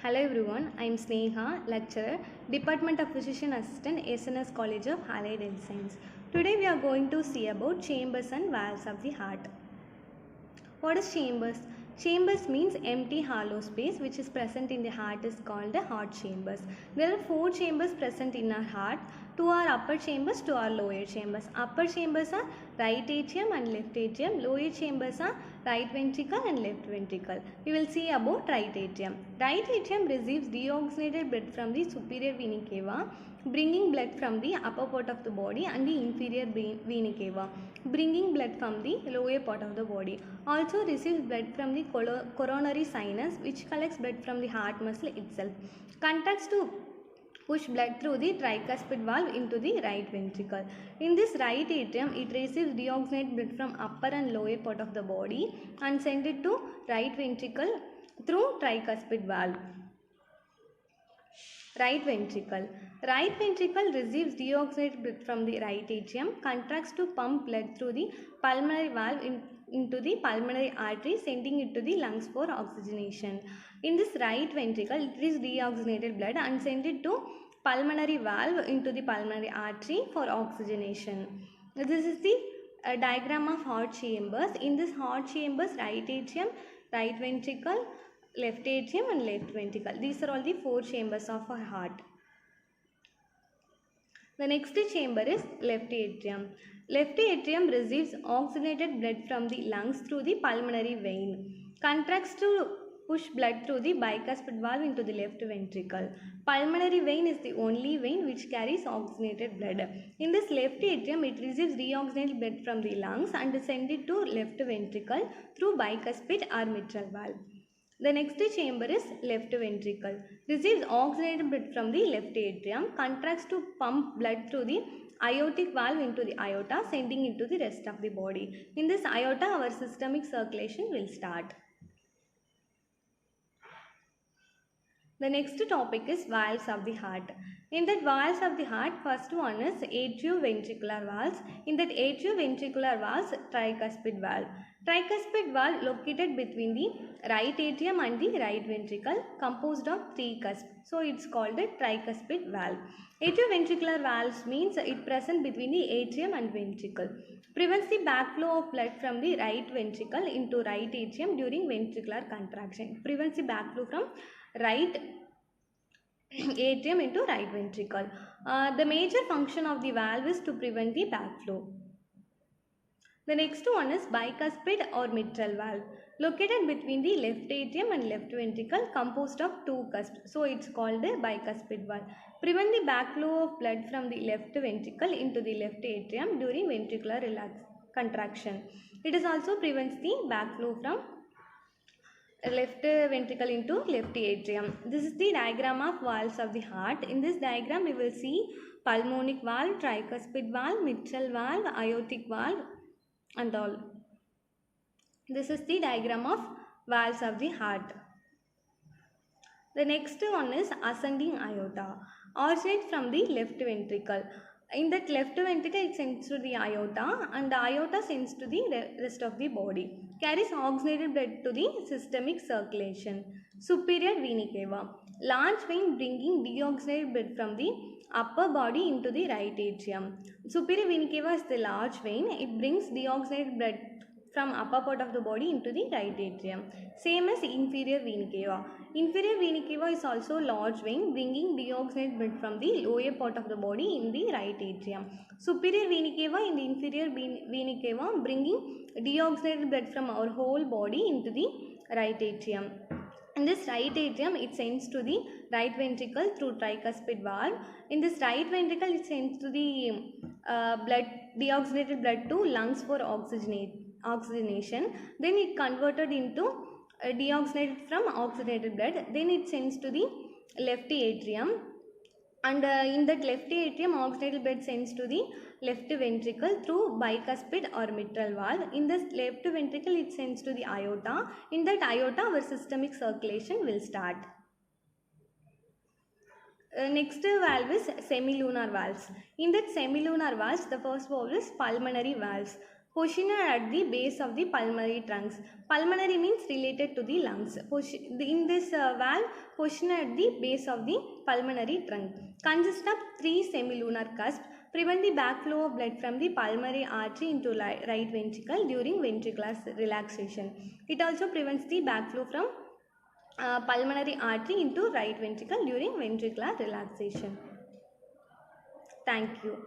Hello everyone, I am Sneha, lecturer, Department of Physician Assistant, SNS College of Allied Health Science. Today we are going to see about chambers and valves of the heart. What is chambers? Chambers means empty hollow space which is present in the heart is called the heart chambers. There are 4 chambers present in our heart. 2 are upper chambers, 2 are lower chambers. Upper chambers are right atrium and left atrium. Lower chambers are right ventricle and left ventricle. We will see about right atrium. Right atrium receives deoxygenated blood from the superior vena cava, bringing blood from the upper part of the body, and the inferior vena cava, bringing blood from the lower part of the body. Also receives blood from the coronary sinus, which collects blood from the heart muscle itself. Contracts to push blood through the tricuspid valve into the right ventricle. In this right atrium, it receives deoxygenated blood from upper and lower part of the body and send it to right ventricle through tricuspid valve. Right ventricle. Right ventricle receives deoxygenated blood from the right atrium, contracts to pump blood through the pulmonary valve into the pulmonary artery, sending it to the lungs for oxygenation. In this right ventricle, it is deoxygenated blood and send it to pulmonary valve into the pulmonary artery for oxygenation. This is the diagram of heart chambers. In this heart chambers, right atrium, right ventricle, left atrium and left ventricle. These are all the 4 chambers of our heart. The next chamber is left atrium. Left atrium receives oxygenated blood from the lungs through the pulmonary vein. Contracts to push blood through the bicuspid valve into the left ventricle. Pulmonary vein is the only vein which carries oxygenated blood. In this left atrium, it receives deoxygenated blood from the lungs and sends it to left ventricle through bicuspid or mitral valve. The next chamber is left ventricle. Receives oxygenated blood from the left atrium, contracts to pump blood through the aortic valve into the aorta, sending it to the rest of the body. In this aorta, our systemic circulation will start. The next topic is valves of the heart. In that valves of the heart, first one is atrioventricular valves. In that atrioventricular valves, tricuspid valve. Tricuspid valve located between the right atrium and the right ventricle, composed of 3 cusps. So it's called a tricuspid valve. Atrioventricular valves means it present between the atrium and ventricle. Prevents the backflow of blood from the right ventricle into right atrium during ventricular contraction. Prevents the backflow from right atrium into right ventricle. The major function of the valve is to prevent the backflow. The next one is bicuspid or mitral valve, located between the left atrium and left ventricle, composed of 2 cusps. So it's called a bicuspid valve. Prevent the backflow of blood from the left ventricle into the left atrium during ventricular contraction. It is also prevents the backflow from left ventricle into left atrium. This is the diagram of valves of the heart. In this diagram, we will see pulmonic valve, tricuspid valve, mitral valve, aortic valve and all. This is the diagram of valves of the heart. The next one is ascending aorta. Originate from the left ventricle. In that left ventricle, it sends to the aorta and the aorta sends to the rest of the body. Carries oxygenated blood to the systemic circulation. Superior vena cava. Large vein bringing deoxygenated blood from the upper body into the right atrium. Superior vena cava is the large vein. It brings deoxygenated blood from upper part of the body into the right atrium. Same as inferior vena cava. Inferior vena cava is also large vein bringing deoxygenated blood from the lower part of the body in the right atrium. Superior vena cava in the inferior vena cava bringing deoxygenated blood from our whole body into the right atrium. In this right atrium, it sends to the right ventricle through tricuspid valve. In this right ventricle, it sends to the deoxygenated blood to lungs for oxygenation. Then it converted into deoxygenated from oxygenated blood. Then it sends to the left atrium. And in that left atrium, oxygenated blood sends to the left ventricle through bicuspid or mitral valve. In this left ventricle, it sends to the aorta. In that aorta, our systemic circulation will start. Next valve is semilunar valves. In that semilunar valves, the first valve is pulmonary valves. Positioned at the base of the pulmonary trunks. Pulmonary means related to the lungs. In this valve, positioned at the base of the pulmonary trunk. Consists of 3 semilunar cusps. Prevent the backflow of blood from the pulmonary artery into right ventricle during ventricular relaxation. It also prevents the backflow from pulmonary artery into right ventricle during ventricular relaxation. Thank you.